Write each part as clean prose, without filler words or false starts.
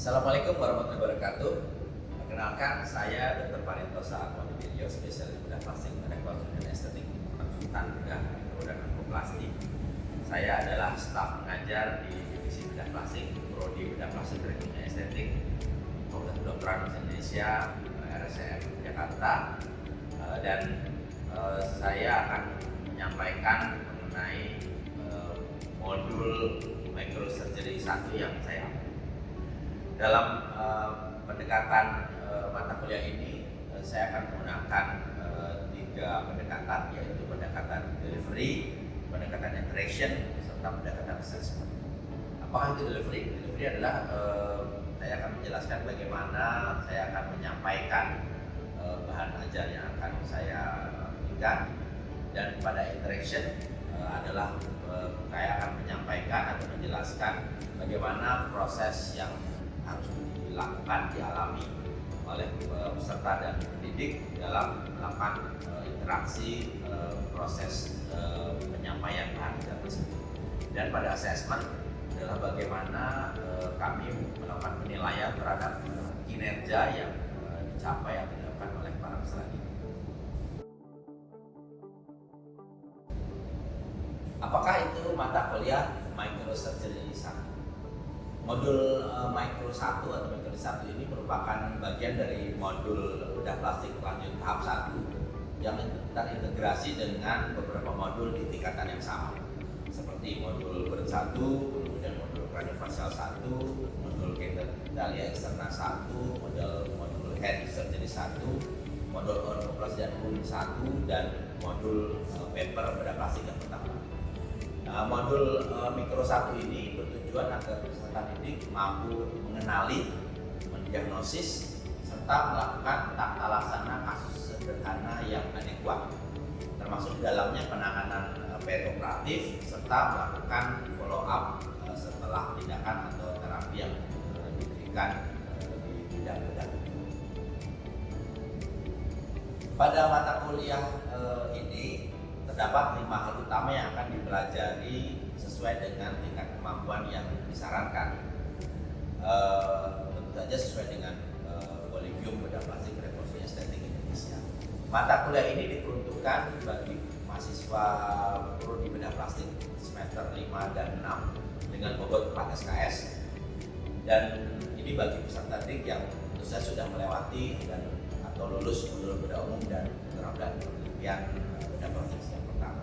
Assalamualaikum warahmatullahi wabarakatuh. Perkenalkan, saya Dr. Parintosa Atmadiwiryo, spesialis bedah plastik, rekonstruksi dan estetik, konsultan bedah mikro dan makroplastik. Saya adalah staf pengajar di divisi bedah plastik, prodi bedah plastik rekonstruksi estetik, Fakultas Kedokteran Indonesia, RSCM Jakarta, dan saya akan menyampaikan mengenai modul microsurgery 1 yang saya ambil. Dalam pendekatan mata kuliah ini, saya akan menggunakan 3 pendekatan, yaitu pendekatan delivery, pendekatan interaction, serta pendekatan assessment. Apakah itu delivery? Delivery adalah saya akan menjelaskan bagaimana saya akan menyampaikan bahan ajar yang akan saya berikan, dan pada interaction adalah saya akan menyampaikan atau menjelaskan bagaimana proses yang harus dilakukan, dialami oleh peserta dan pendidik dalam melakukan interaksi proses penyampaian bahan ajar tersebut. Dan pada assessment adalah bagaimana kami melakukan penilaian terhadap kinerja yang dicapai atau dilakukan oleh para peserta didik. Apakah itu mata kuliah microsurgery 1? Modul Micro 1 atau Micro 1 ini merupakan bagian dari modul bedah plastik lanjut tahap 1 yang terintegrasi dengan beberapa modul di tingkatan yang sama, seperti modul berat 1, kemudian modul craniofacial 1, modul genitalia externa 1, modul head surgery 1, modul ortoplasty dan wound 1, dan modul paper bedah plastik yang pertama. Modul Micro 1 ini bertujuan agar peserta didik mampu mengenali, mendiagnosis, serta melakukan tata laksana kasus sederhana yang adekuat, termasuk di dalamnya penanganan perioperatif serta melakukan follow up setelah tindakan atau terapi yang diberikan di bidang bedah. Pada mata kuliah ini terdapat 5 hal utama yang akan dipelajari sesuai dengan tingkat kemampuan yang disarankan. Tentu saja sesuai dengan Collegium Bedah Plastik Rekonstruksi Estetik Indonesia. Mata kuliah ini diperuntukkan bagi mahasiswa prodi bedah plastik semester 5 dan 6 dengan bobot 4 SKS. Dan ini bagi peserta didik yang tentu saja sudah melewati dan atau lulus modul bedah umum dan keterampilan penelitian bedah plastik yang pertama.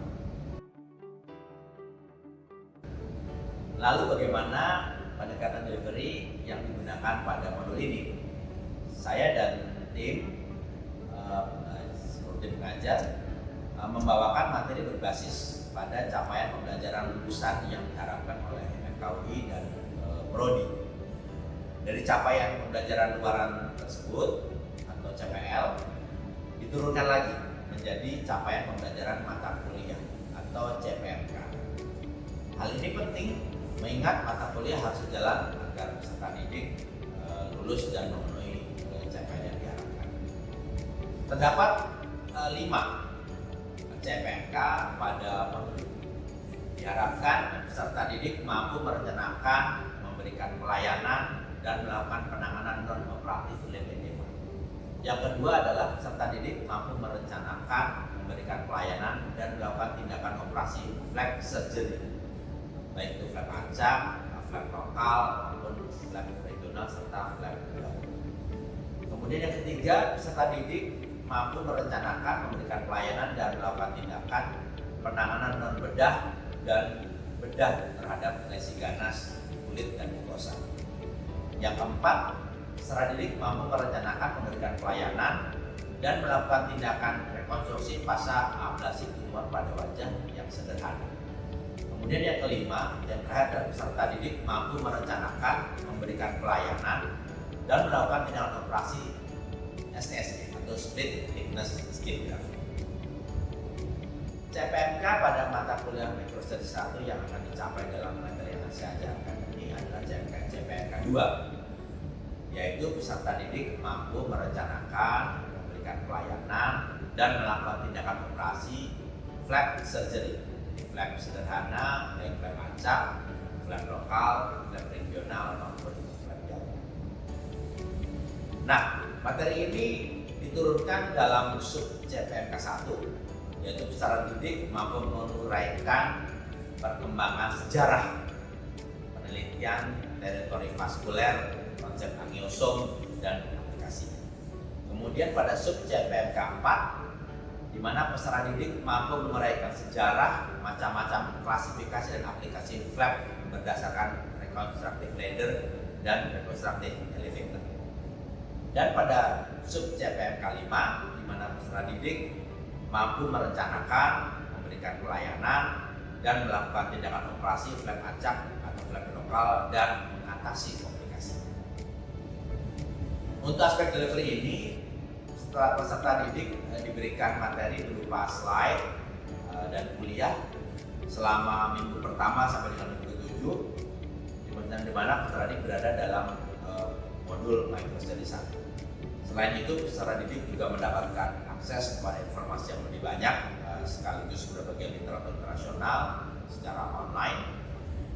Lalu bagaimana pendekatan delivery yang digunakan pada modul ini? Saya dan tim pengajar membawakan materi berbasis pada capaian pembelajaran lulusan yang diharapkan oleh FKUI dan Prodi. Dari capaian pembelajaran luaran tersebut atau CPL diturunkan lagi menjadi capaian pembelajaran mata kuliah atau CPMK. Hal ini penting mengingat mata kuliah harus berjalan agar peserta didik lulus dan memenuhi capaian yang diharapkan. Terdapat 5 CPMK pada modul ini. Diharapkan peserta didik mampu merencanakan, memberikan pelayanan, dan melakukan penanganan non-operatif lymphedema. Yang kedua adalah peserta didik mampu merencanakan, memberikan pelayanan, dan melakukan tindakan operasi flap surgery, baik itu flap acak, flap lokal, maupun flap regional, serta flap daun. Kemudian yang ketiga, peserta didik mampu merencanakan, memberikan pelayanan, dan melakukan tindakan penanganan non-bedah dan bedah terhadap lesi ganas, kulit, dan mukosa. Yang keempat, peserta didik mampu merencanakan, memberikan pelayanan, dan melakukan tindakan rekonstruksi pasca ablasi tumor pada wajah yang sederhana. Kemudian yang kelima, yang terakhir, peserta didik mampu merencanakan, memberikan pelayanan, dan melakukan tindakan operasi STSG atau split thickness skin graft. CPMK pada mata kuliah microsurgery 1 yang akan dicapai dalam materi yang saya ajarkan ini adalah CPMK 2, yaitu peserta didik mampu merencanakan, memberikan pelayanan, dan melakukan tindakan operasi flap surgery. Flap sederhana, baik flap acak, flap lokal, flap regional, maupun flap daun. Nah, materi ini diturunkan dalam sub CPMK 1, yaitu peserta didik mampu menguraikan perkembangan sejarah penelitian teritori vaskuler, konsep angiosom, dan aplikasinya. Kemudian pada sub CPMK 4, di mana peserta didik mampu menguraikan sejarah, macam-macam klasifikasi dan aplikasi flap berdasarkan reconstructive ladder dan reconstructive elevator. Dan pada sub CPMK 5, di mana peserta didik mampu merencanakan, memberikan pelayanan, dan melakukan tindakan operasi flap acak atau flap lokal dan mengatasi komplikasi. Untuk aspek delivery ini, setelah peserta didik diberikan materi berupa slide dan kuliah selama minggu pertama sampai dengan minggu ke-7, di mana peserta didik berada dalam modul microstudy 1. Selain itu, peserta didik juga mendapatkan akses kepada informasi yang lebih banyak, sekaligus berbagai literatur internasional secara online,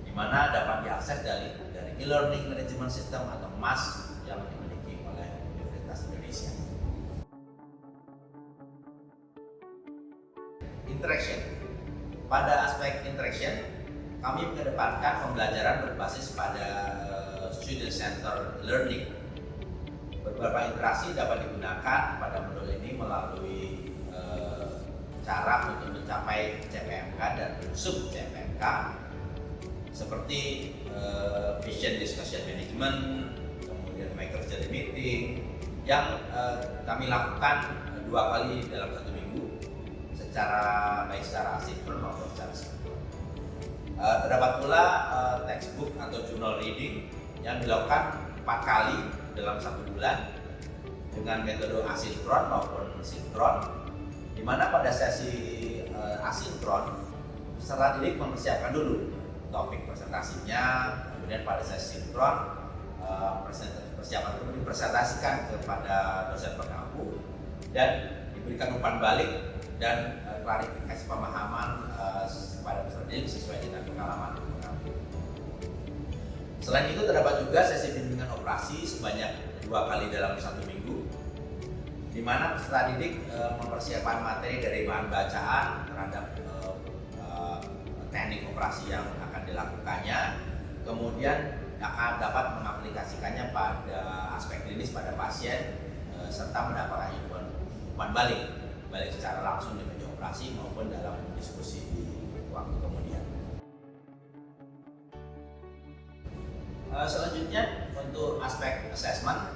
di mana dapat diakses dari e-learning management system atau MAS yang dimiliki oleh Universitas Indonesia. Interaction. Pada aspek interaction, kami mengedepankan pembelajaran berbasis pada student center learning. Beberapa interaksi dapat digunakan pada modul ini melalui cara untuk mencapai CPMK dan sub CPMK, seperti vision discussion management, kemudian microstudy meeting yang kami lakukan 2 kali dalam 1 minggu, baik secara asinkron maupun secara sinkron. Terdapat pula textbook atau journal reading yang dilakukan 4 kali dalam 1 bulan dengan metode asinkron maupun sinkron, di mana pada sesi asinkron peserta didik mempersiapkan dulu topik presentasinya, kemudian pada sesi sinkron persiapan itu dipresentasikan kepada dosen pengampu dan diberikan umpan balik dan klarifikasi pemahaman kepada peserta didik sesuai dengan pengalaman pengampu. Selain itu, terdapat juga sesi bimbingan operasi sebanyak 2 kali dalam 1 minggu, di mana peserta didik mempersiapkan materi dari bahan bacaan terhadap teknik operasi yang akan dilakukannya, kemudian akan dapat mengaplikasikannya pada aspek klinis pada pasien, serta mendapatkan umpan balik secara langsung di meja operasi maupun dalam diskusi di waktu kemudian. Selanjutnya, untuk aspek assessment,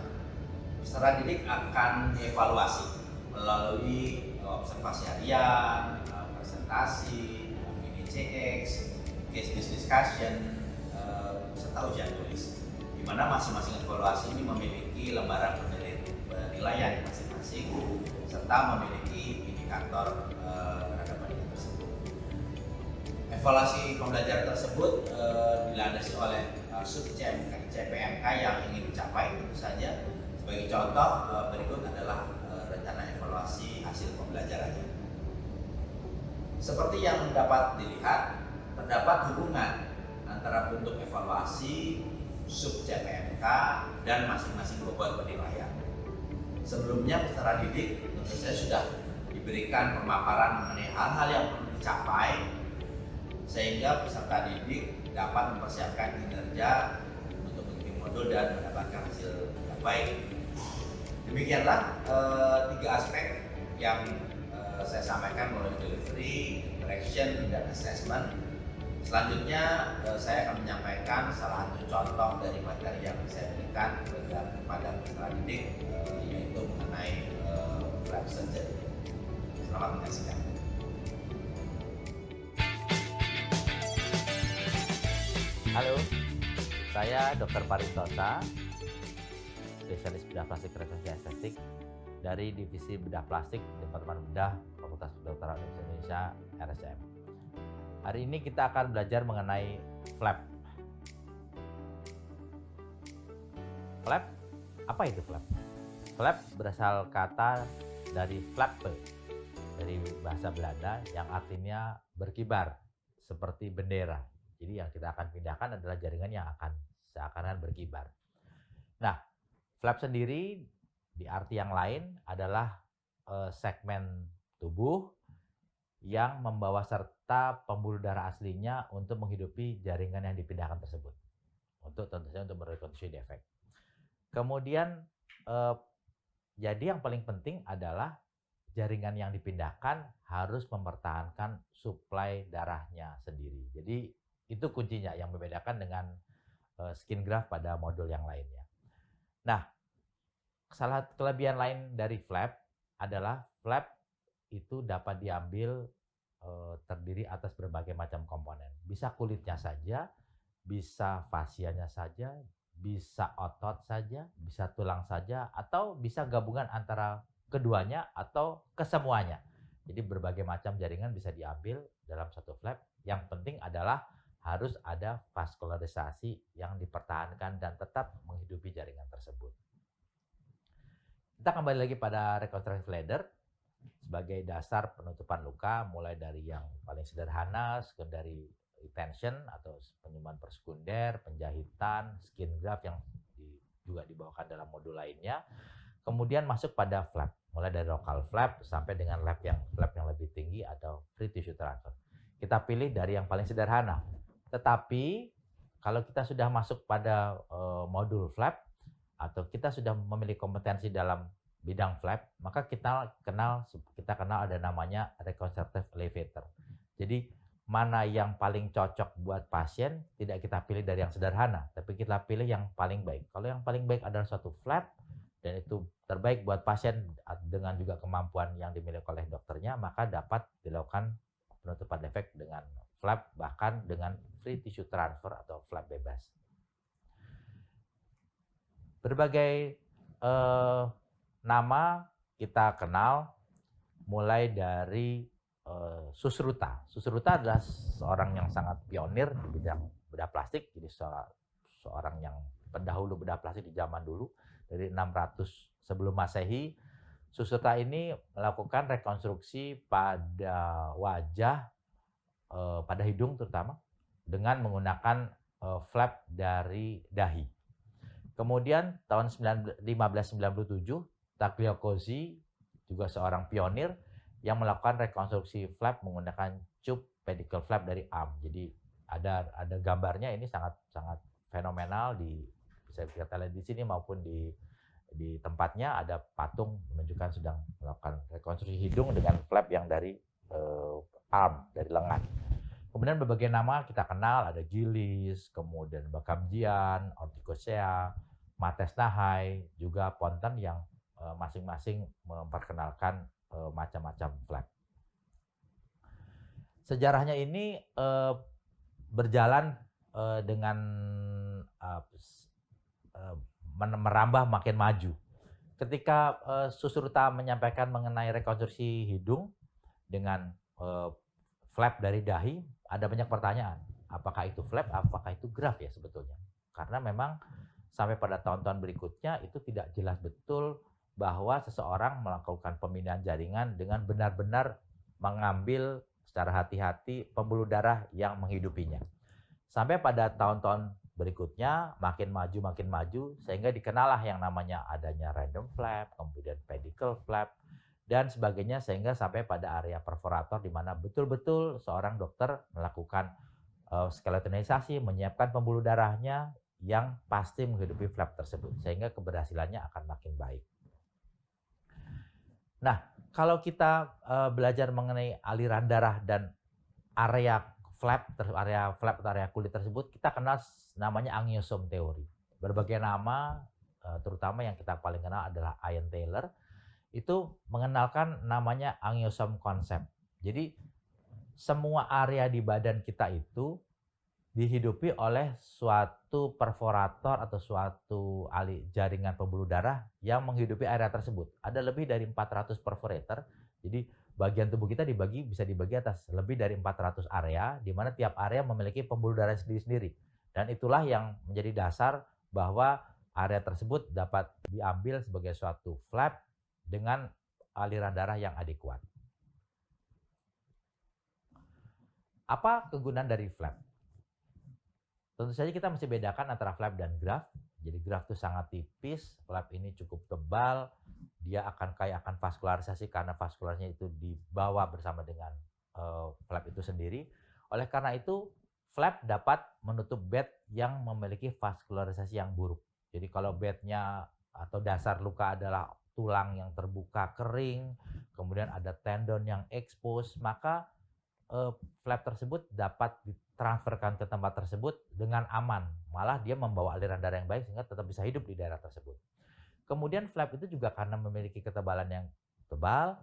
peserta didik akan dievaluasi melalui observasi harian, presentasi, mini CX, case discussion, serta ujian tulis, di mana masing-masing evaluasi ini memiliki lembaran penilaian masing-masing serta memiliki indikator terhadap penilaian tersebut. Evaluasi pembelajaran tersebut dilandasi oleh sub CPMK yang ingin dicapai. Tentu saja, sebagai contoh berikut adalah rencana evaluasi hasil pembelajarannya. Seperti yang dapat dilihat, terdapat hubungan antara bentuk evaluasi, sub CPMK, dan masing-masing bobot penilaian. Sebelumnya peserta didik tentu saja sudah diberikan pemaparan mengenai hal-hal yang perlu dicapai, sehingga peserta didik dapat mempersiapkan kinerja untuk mengikuti modul dan mendapatkan hasil yang baik. Demikianlah 3 aspek yang saya sampaikan mulai delivery, interaction, dan assessment. Selanjutnya saya akan menyampaikan salah satu contoh dari materi yang saya berikan kepada peserta didik, yaitu mengenai flap surgery. Selamat menyaksikan. Halo, saya Dr. Parintosa, spesialis bedah plastik rekonstruksi estetik dari Divisi Bedah Plastik Departemen Bedah Fakultas Kedokteran Indonesia RSCM. Hari ini kita akan belajar mengenai flap. Flap, apa itu flap? Flap berasal kata dari flappe, dari bahasa Belanda yang artinya berkibar, seperti bendera. Jadi yang kita akan pindahkan adalah jaringan yang akan seakan-akan berkibar. Nah, flap sendiri Di arti yang lain adalah segmen tubuh yang membawa serta pembuluh darah aslinya untuk menghidupi jaringan yang dipindahkan tersebut. Untuk tentu saja untuk merekonstruksi defek. Kemudian jadi yang paling penting adalah jaringan yang dipindahkan harus mempertahankan suplai darahnya sendiri. Jadi itu kuncinya yang membedakan dengan skin graft pada modul yang lainnya. Nah, salah kelebihan lain dari flap adalah flap itu dapat diambil terdiri atas berbagai macam komponen. Bisa kulitnya saja, bisa fasianya saja, bisa otot saja, bisa tulang saja, atau bisa gabungan antara keduanya atau kesemuanya. Jadi berbagai macam jaringan bisa diambil dalam satu flap. Yang penting adalah harus ada vaskularisasi yang dipertahankan dan tetap menghidupi jaringan tersebut. Kita kembali lagi pada reconstructive ladder sebagai dasar penutupan luka, mulai dari yang paling sederhana, secondary retention atau penyembuhan persekunder, penjahitan, skin graft yang juga dibawakan dalam modul lainnya. Kemudian masuk pada flap, mulai dari local flap sampai dengan flap yang lebih tinggi atau free tissue transfer. Kita pilih dari yang paling sederhana. Tetapi kalau kita sudah masuk pada modul flap atau kita sudah memiliki kompetensi dalam bidang flap, maka kita kenal ada namanya reconstructive elevator. Jadi mana yang paling cocok buat pasien tidak kita pilih dari yang sederhana, tapi kita pilih yang paling baik. Kalau yang paling baik adalah suatu flap dan itu terbaik buat pasien dengan juga kemampuan yang dimiliki oleh dokternya, maka dapat dilakukan penutupan defek dengan flap, bahkan dengan free tissue transfer atau flap bebas. Berbagai nama kita kenal, mulai dari Susruta. Susruta adalah seorang yang sangat pionir di bidang bedah plastik, jadi seorang yang pendahulu bedah plastik di zaman dulu, dari 600 sebelum Masehi. Susruta ini melakukan rekonstruksi pada wajah, pada hidung terutama, dengan menggunakan flap dari dahi. Kemudian tahun 1597, Tagliacozzi juga seorang pionir yang melakukan rekonstruksi flap menggunakan tube pedicle flap dari arm. Jadi ada gambarnya, ini sangat fenomenal, bisa kita lihat di sini maupun di tempatnya ada patung menunjukkan sedang melakukan rekonstruksi hidung dengan flap yang dari arm, dari lengan. Kemudian berbagai nama kita kenal, ada Gillis, kemudian Bakamjian, Ortikosea, Mates Nahai, juga Ponten yang masing-masing memperkenalkan macam-macam flap. Sejarahnya ini berjalan dengan merambah makin maju. Ketika Susruta menyampaikan mengenai rekonstruksi hidung dengan flap dari dahi, ada banyak pertanyaan. Apakah itu flap, apakah itu graft ya sebetulnya? Karena memang sampai pada tahun-tahun berikutnya itu tidak jelas betul bahwa seseorang melakukan pemindahan jaringan dengan benar-benar mengambil secara hati-hati pembuluh darah yang menghidupinya. Sampai pada tahun-tahun berikutnya makin maju sehingga dikenalah yang namanya adanya random flap, kemudian pedicle flap dan sebagainya, sehingga sampai pada area perforator di mana betul-betul seorang dokter melakukan skeletonisasi, menyiapkan pembuluh darahnya yang pasti menghidupi flap tersebut sehingga keberhasilannya akan makin baik. Nah, kalau kita belajar mengenai aliran darah dan area flap atau area kulit tersebut, kita kenal namanya angiosome teori. Berbagai nama, terutama yang kita paling kenal adalah Ian Taylor, itu mengenalkan namanya angiosome concept. Jadi semua area di badan kita itu dihidupi oleh suatu perforator atau suatu jaringan pembuluh darah yang menghidupi area tersebut. Ada lebih dari 400 perforator. Jadi bagian tubuh kita bisa dibagi atas lebih dari 400 area, di mana tiap area memiliki pembuluh darah sendiri-sendiri. Dan itulah yang menjadi dasar bahwa area tersebut dapat diambil sebagai suatu flap dengan aliran darah yang adekuat. Apa kegunaan dari flap? Tentu saja kita mesti bedakan antara flap dan graft. Jadi graft itu sangat tipis, flap ini cukup tebal, dia akan vaskularisasi karena vaskularnya itu dibawa bersama dengan flap itu sendiri. Oleh karena itu, flap dapat menutup bed yang memiliki vaskularisasi yang buruk. Jadi kalau bednya atau dasar luka adalah tulang yang terbuka kering, kemudian ada tendon yang expose, maka flap tersebut dapat ditransferkan ke tempat tersebut dengan aman. Malah dia membawa aliran darah yang baik sehingga tetap bisa hidup di daerah tersebut. Kemudian flap itu juga karena memiliki ketebalan yang tebal,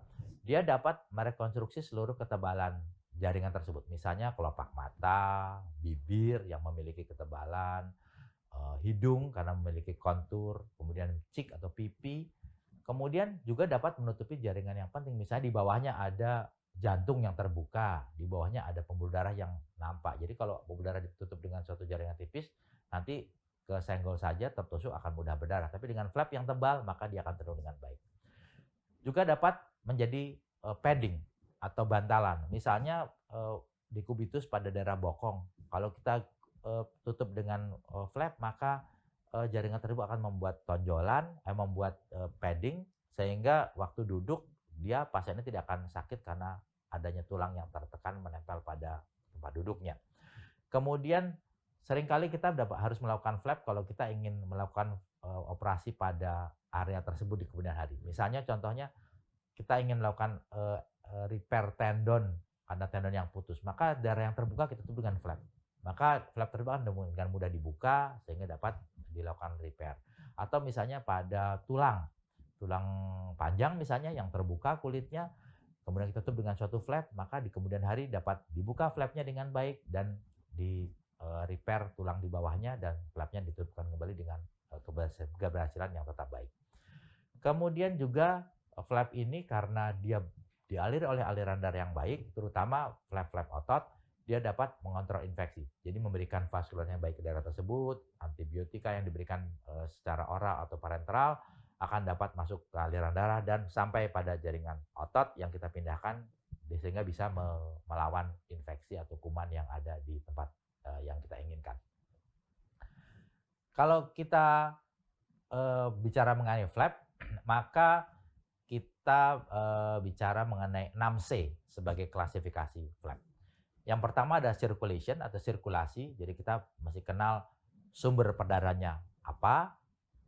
dia dapat merekonstruksi seluruh ketebalan jaringan tersebut. Misalnya kelopak mata, bibir yang memiliki ketebalan, hidung karena memiliki kontur, kemudian cheek atau pipi. Kemudian juga dapat menutupi jaringan yang penting. Misalnya di bawahnya ada jantung yang terbuka, di bawahnya ada pembuluh darah yang nampak. Jadi kalau pembuluh darah ditutup dengan suatu jaringan tipis, nanti kesenggol saja tertusuk akan mudah berdarah. Tapi dengan flap yang tebal, maka dia akan terus dengan baik. Juga dapat menjadi padding atau bantalan. Misalnya dekubitus pada daerah bokong. Kalau kita tutup dengan flap, maka jaringan tersebut akan membuat tonjolan, membuat padding, sehingga waktu duduk dia pasiennya tidak akan sakit karena adanya tulang yang tertekan menempel pada tempat duduknya. Kemudian seringkali kita harus melakukan flap kalau kita ingin melakukan operasi pada area tersebut di kemudian hari. Misalnya contohnya kita ingin melakukan repair tendon, ada tendon yang putus, maka darah yang terbuka kita tutup dengan flap. Maka flap tersebut dengan mudah dibuka sehingga dapat dilakukan repair. Atau misalnya pada tulang panjang misalnya yang terbuka kulitnya, kemudian kita tutup dengan suatu flap, maka di kemudian hari dapat dibuka flapnya dengan baik dan di repair tulang di bawahnya dan flapnya ditutupkan kembali dengan keberhasilan yang tetap baik. Kemudian juga flap ini karena dia dialiri oleh aliran darah yang baik, terutama flap-flap otot, dia dapat mengontrol infeksi. Jadi memberikan vaskular yang baik ke daerah tersebut, antibiotika yang diberikan secara oral atau parenteral akan dapat masuk ke aliran darah dan sampai pada jaringan otot yang kita pindahkan sehingga bisa melawan infeksi atau kuman yang ada di tempat yang kita inginkan. Kalau kita bicara mengenai flap, maka kita bicara mengenai 6C sebagai klasifikasi flap. Yang pertama ada circulation atau sirkulasi, jadi kita mesti kenal sumber perdarahannya apa,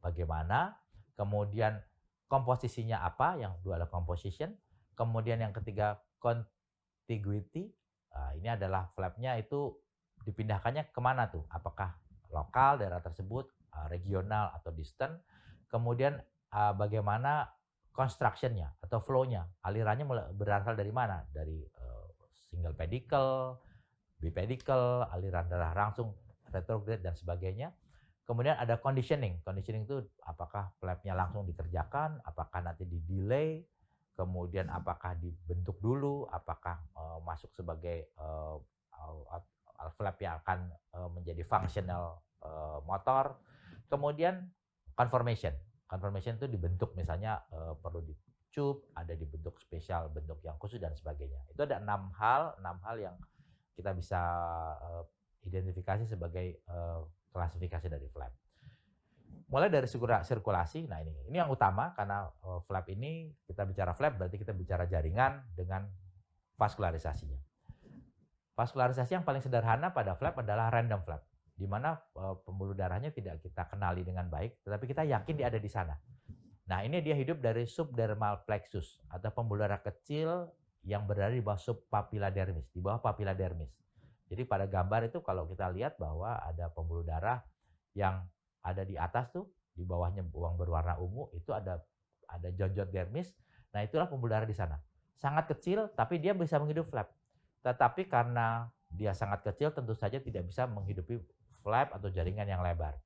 bagaimana, kemudian komposisinya apa, yang kedua adalah composition, kemudian yang ketiga contiguity, ini adalah flapnya itu dipindahkannya kemana tuh, apakah lokal daerah tersebut, regional atau distant, kemudian bagaimana construction-nya atau flow-nya, alirannya berasal dari mana, dari single pedicle, bipedicle, aliran darah langsung, retrograde dan sebagainya. Kemudian ada conditioning. Conditioning itu apakah flapnya langsung dikerjakan, apakah nanti di delay, kemudian apakah dibentuk dulu, apakah masuk sebagai flap yang akan menjadi functional motor. Kemudian conformation. Conformation itu dibentuk misalnya perlu dicup, ada dibentuk spesial, bentuk yang khusus dan sebagainya. Itu ada 6 hal yang kita bisa identifikasi sebagai klasifikasi dari flap. Mulai dari sirkulasi, nah ini yang utama karena flap ini kita bicara flap berarti kita bicara jaringan dengan vaskularisasinya. Vaskularisasi yang paling sederhana pada flap adalah random flap, di mana pembuluh darahnya tidak kita kenali dengan baik, tetapi kita yakin dia ada di sana. Nah ini dia hidup dari subdermal plexus atau pembuluh darah kecil yang berada di bawah subpapilla dermis, di bawah papilla dermis. Jadi pada gambar itu kalau kita lihat bahwa ada pembuluh darah yang ada di atas tuh, di bawahnya uang berwarna ungu itu ada jonjot dermis. Nah itulah pembuluh darah di sana. Sangat kecil tapi dia bisa menghidup flap. Tetapi karena dia sangat kecil tentu saja tidak bisa menghidupi flap atau jaringan yang lebar.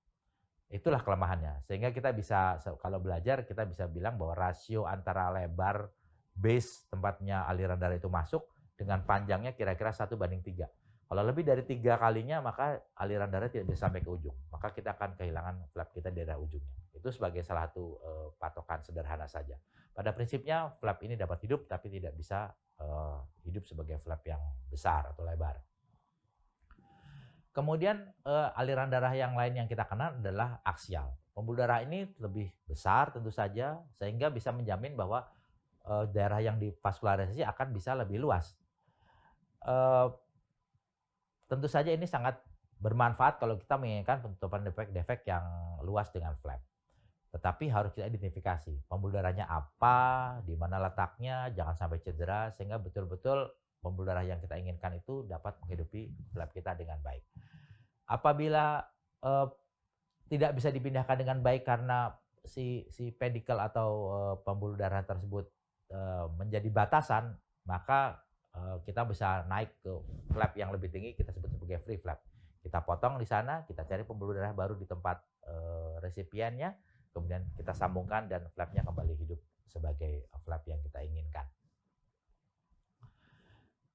Itulah kelemahannya. Sehingga kita bisa kalau belajar kita bisa bilang bahwa rasio antara lebar base tempatnya aliran darah itu masuk dengan panjangnya kira-kira 1:3. Kalau lebih dari 3 kalinya maka aliran darah tidak bisa sampai ke ujung. Maka kita akan kehilangan flap kita di daerah ujungnya. Itu sebagai salah satu patokan sederhana saja. Pada prinsipnya flap ini dapat hidup tapi tidak bisa hidup sebagai flap yang besar atau lebar. Kemudian aliran darah yang lain yang kita kenal adalah aksial. Pembuluh darah ini lebih besar tentu saja sehingga bisa menjamin bahwa daerah yang divaskularisasi akan bisa lebih luas. Eh, Tentu saja ini sangat bermanfaat kalau kita menginginkan penutupan defek-defek yang luas dengan flap. Tetapi harus kita identifikasi pembuluh darahnya apa, di mana letaknya, jangan sampai cedera sehingga betul-betul pembuluh darah yang kita inginkan itu dapat menghidupi flap kita dengan baik. Apabila tidak bisa dipindahkan dengan baik karena si pedicle atau pembuluh darah tersebut menjadi batasan, maka kita bisa naik ke flap yang lebih tinggi, kita sebut sebagai free flap. Kita potong di sana, kita cari pembuluh darah baru di tempat resipiennya, kemudian kita sambungkan dan flapnya kembali hidup sebagai flap yang kita inginkan.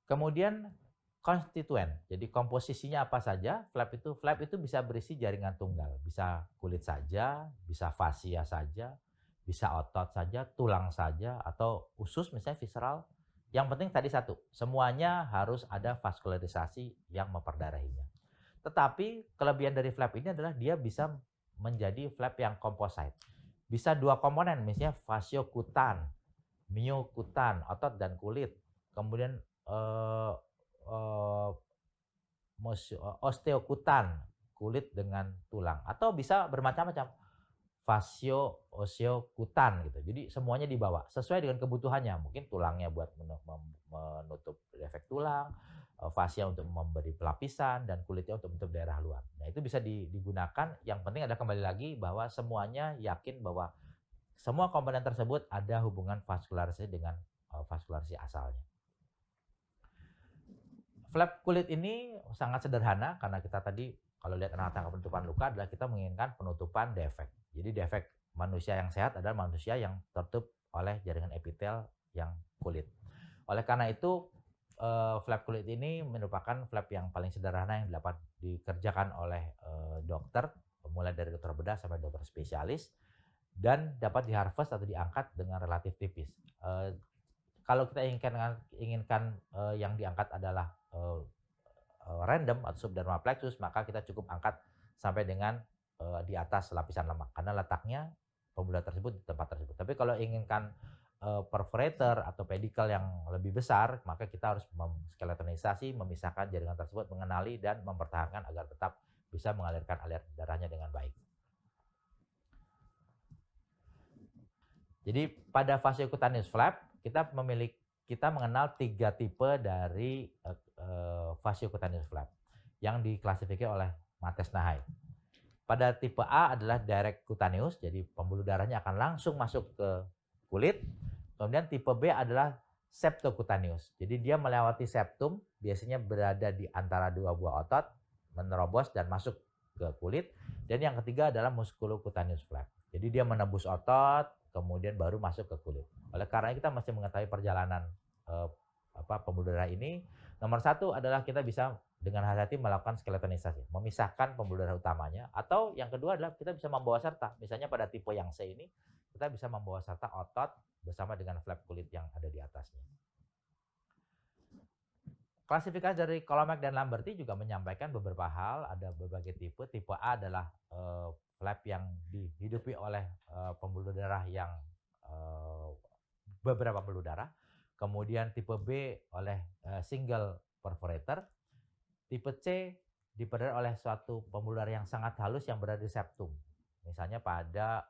Kemudian konstituen, jadi komposisinya apa saja? Flap itu bisa berisi jaringan tunggal, bisa kulit saja, bisa fascia saja, bisa otot saja, tulang saja, atau usus misalnya visceral. Yang penting tadi satu, semuanya harus ada vaskularisasi yang memperdarahinya. Tetapi kelebihan dari flap ini adalah dia bisa menjadi flap yang composite. Bisa dua komponen, misalnya fasciokutan, myokutan, otot dan kulit. Kemudian osteokutan, kulit dengan tulang. Atau bisa bermacam-macam, fascio osteokutan gitu. Jadi semuanya dibawa sesuai dengan kebutuhannya. Mungkin tulangnya buat menutup defek tulang, fascia untuk memberi pelapisan, dan kulitnya untuk menutup daerah luar. Nah, itu bisa digunakan. Yang penting ada kembali lagi bahwa semuanya yakin bahwa semua komponen tersebut ada hubungan vaskularisasi dengan vaskularisasi asalnya. Flap kulit ini sangat sederhana karena kita tadi kalau lihat rangka penutupan luka adalah kita menginginkan penutupan defek. Jadi defek manusia yang sehat adalah manusia yang tertutup oleh jaringan epitel yang kulit. Oleh karena itu flap kulit ini merupakan flap yang paling sederhana yang dapat dikerjakan oleh dokter, mulai dari dokter bedah sampai dokter spesialis, dan dapat diharvest atau diangkat dengan relatif tipis. Kalau kita inginkan yang diangkat adalah random atau subdermal plexus, maka kita cukup angkat sampai dengan di atas lapisan lemak karena letaknya pembuluh tersebut di tempat tersebut. Tapi kalau inginkan perforator atau pedicle yang lebih besar, maka kita harus skeletonisasi, memisahkan jaringan tersebut, mengenali dan mempertahankan agar tetap bisa mengalirkan aliran darahnya dengan baik. Jadi pada fasciocutaneous flap kita mengenal 3 tipe dari fasciocutaneous flap yang diklasifikasi oleh Matthes Nahay. Pada tipe A adalah direct cutaneous, jadi pembuluh darahnya akan langsung masuk ke kulit. Kemudian tipe B adalah septocutaneous, jadi dia melewati septum, biasanya berada di antara dua buah otot, menerobos dan masuk ke kulit. Dan yang ketiga adalah musculocutaneous flap, jadi dia menembus otot, kemudian baru masuk ke kulit. Oleh karena kita masih mengetahui perjalanan pembuluh darah ini. Nomor satu adalah kita bisa dengan hati-hati melakukan skeletonisasi, memisahkan pembuluh darah utamanya. Atau yang kedua adalah kita bisa membawa serta, misalnya pada tipe yang C ini, kita bisa membawa serta otot bersama dengan flap kulit yang ada di atasnya. Klasifikasi dari Colomac dan Lamberti juga menyampaikan beberapa hal, ada berbagai tipe. Tipe A adalah flap yang dihidupi oleh pembuluh darah yang beberapa pembuluh darah. Kemudian tipe B oleh single perforator. Tipe C diperoleh oleh suatu pembuluh darah yang sangat halus yang berada di septum. Misalnya pada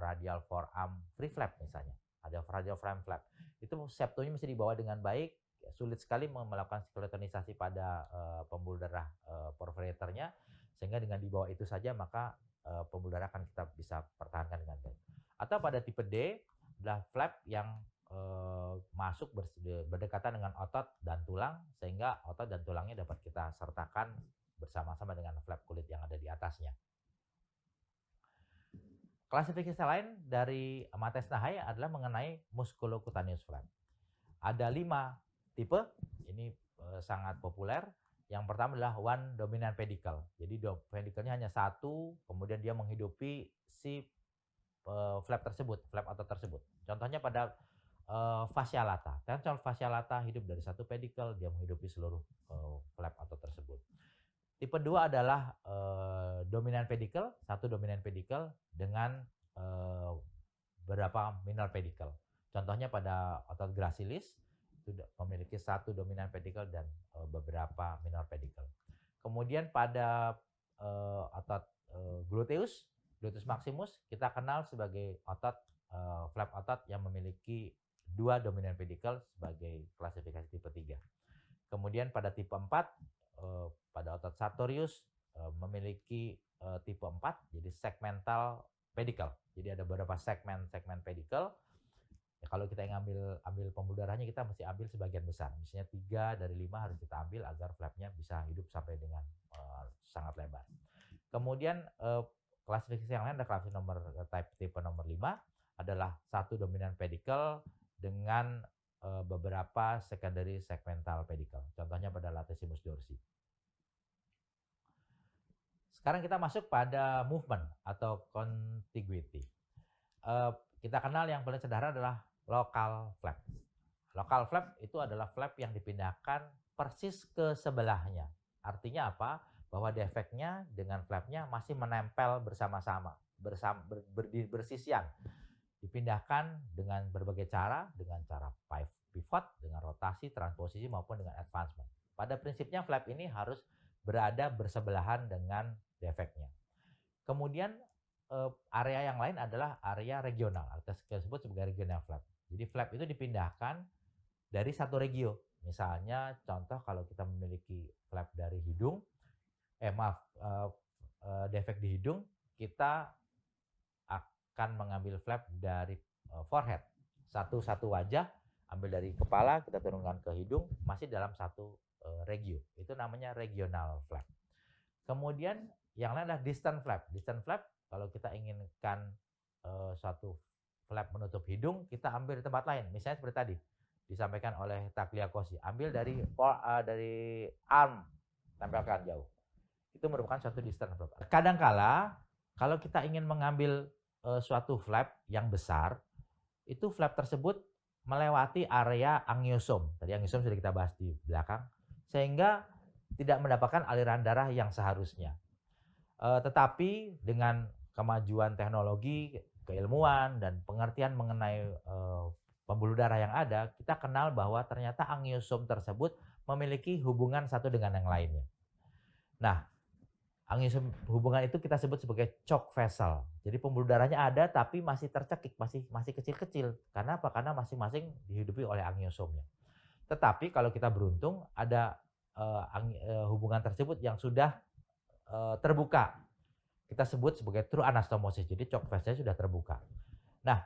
radial forearm free flap misalnya. Ada radial forearm flap. Itu septumnya mesti dibawa dengan baik. Sulit sekali melakukan skeletonisasi pada pembuluh darah perforatornya. Sehingga dengan dibawa itu saja maka pembuluh darah akan kita bisa pertahankan dengan baik. Atau pada tipe D adalah flap yang masuk berdekatan dengan otot dan tulang, sehingga otot dan tulangnya dapat kita sertakan bersama-sama dengan flap kulit yang ada di atasnya. Klasifikasi lain dari Matthes Nahay adalah mengenai musculocutaneous flap. Ada 5 tipe, ini sangat populer. Yang pertama adalah one dominant pedicle. Jadi pedicle-nya hanya satu, kemudian dia menghidupi si flap tersebut, flap otot tersebut. Contohnya pada fascia lata. Tensor fascia lata hidup dari satu pedicle, dia menghidupi seluruh flap otot tersebut. Tipe 2 adalah dominant pedicle, satu dominant pedicle dengan beberapa minor pedicle. Contohnya pada otot gracilis itu memiliki satu dominant pedicle dan beberapa minor pedicle. Kemudian pada otot gluteus maximus kita kenal sebagai otot flap otot yang memiliki dua dominant pedicle sebagai klasifikasi tipe 3. Kemudian pada tipe 4 pada otot sartorius memiliki tipe 4 jadi segmental pedicle. Jadi ada beberapa segmen pedicle. Ya, kalau kita yang ambil pembuluh darahnya kita mesti ambil sebagian besar. Misalnya 3 dari 5 harus kita ambil agar flapnya bisa hidup sampai dengan sangat lebar. Kemudian klasifikasi yang lain ada klasifikasi tipe nomor 5 adalah satu dominant pedicle dengan beberapa secondary segmental pedicle. Contohnya pada latissimus dorsi. Sekarang kita masuk pada movement atau contiguity. Kita kenal yang paling sederhana adalah local flap. Local flap itu adalah flap yang dipindahkan persis ke sebelahnya. Artinya apa? Bahwa defeknya dengan flapnya masih menempel bersama-sama, bersisian. Dipindahkan dengan berbagai cara, dengan cara pivot, dengan rotasi, transposisi maupun dengan advancement. Pada prinsipnya flap ini harus berada bersebelahan dengan defeknya. Kemudian area yang lain adalah area regional atau disebut sebagai regional flap. Jadi flap itu dipindahkan dari satu regio. Misalnya contoh kalau kita memiliki flap dari hidung, defek di hidung, kita akan mengambil flap dari forehead. Satu wajah, ambil dari kepala, kita turunkan ke hidung, masih dalam satu regio. Itu namanya regional flap. Kemudian yang lain adalah distant flap. Distant flap, kalau kita inginkan suatu flap menutup hidung, kita ambil di tempat lain. Misalnya seperti tadi, disampaikan oleh Tagliacozzi. Ambil dari arm, tempelkan jauh. Itu merupakan suatu distant flap. Kadangkala, kalau kita ingin mengambil suatu flap yang besar, itu flap tersebut melewati area angiosom. Tadi angiosom sudah kita bahas di belakang, sehingga tidak mendapatkan aliran darah yang seharusnya. Tetapi dengan kemajuan teknologi, keilmuan, dan pengertian mengenai pembuluh darah yang ada, kita kenal bahwa ternyata angiosom tersebut memiliki hubungan satu dengan yang lainnya. Nah, angiosom hubungan itu kita sebut sebagai choke vessel. Jadi pembuluh darahnya ada tapi masih tercekik, masih kecil-kecil. Karena apa? Karena masing-masing dihidupi oleh angiosomnya. Tetapi kalau kita beruntung ada hubungan tersebut yang sudah terbuka. Kita sebut sebagai true anastomosis. Jadi choke vessel sudah terbuka. Nah,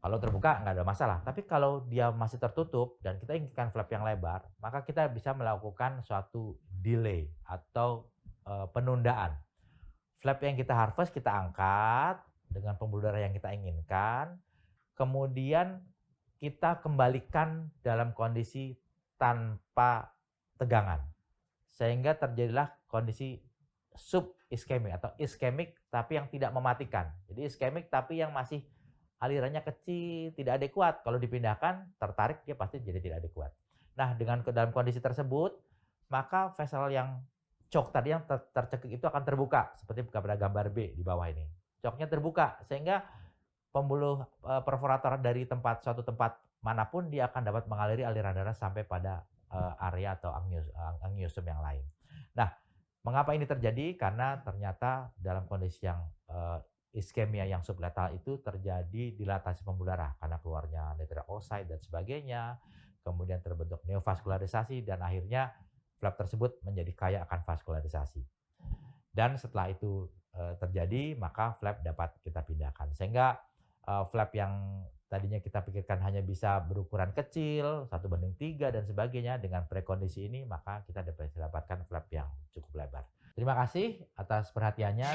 kalau terbuka nggak ada masalah. Tapi kalau dia masih tertutup dan kita inginkan flap yang lebar, maka kita bisa melakukan suatu delay atau penundaan. Flap yang kita harvest kita angkat dengan pembuluh darah yang kita inginkan, kemudian kita kembalikan dalam kondisi tanpa tegangan, sehingga terjadilah kondisi sub-iskemik atau iskemik tapi yang tidak mematikan. Jadi iskemik tapi yang masih alirannya kecil, tidak adekuat. Kalau dipindahkan, tertarik dia pasti jadi tidak adekuat. Nah, dengan dalam kondisi tersebut, maka vessel yang choke tadi yang tercekik itu akan terbuka seperti pada gambar B di bawah ini. Choke-nya terbuka sehingga pembuluh perforator dari suatu tempat manapun dia akan dapat mengaliri aliran darah sampai pada area atau angiosom yang lain. Nah, mengapa ini terjadi? Karena ternyata dalam kondisi yang iskemia yang subletal itu terjadi dilatasi pembuluh darah karena keluarnya nitric oxide dan sebagainya, kemudian terbentuk neovaskularisasi dan akhirnya flap tersebut menjadi kaya akan vaskularisasi. Dan setelah itu terjadi, maka flap dapat kita pindahkan. Sehingga flap yang tadinya kita pikirkan hanya bisa berukuran kecil, 1:3 dan sebagainya, dengan prekondisi ini, maka kita dapat mendapatkan flap yang cukup lebar. Terima kasih atas perhatiannya.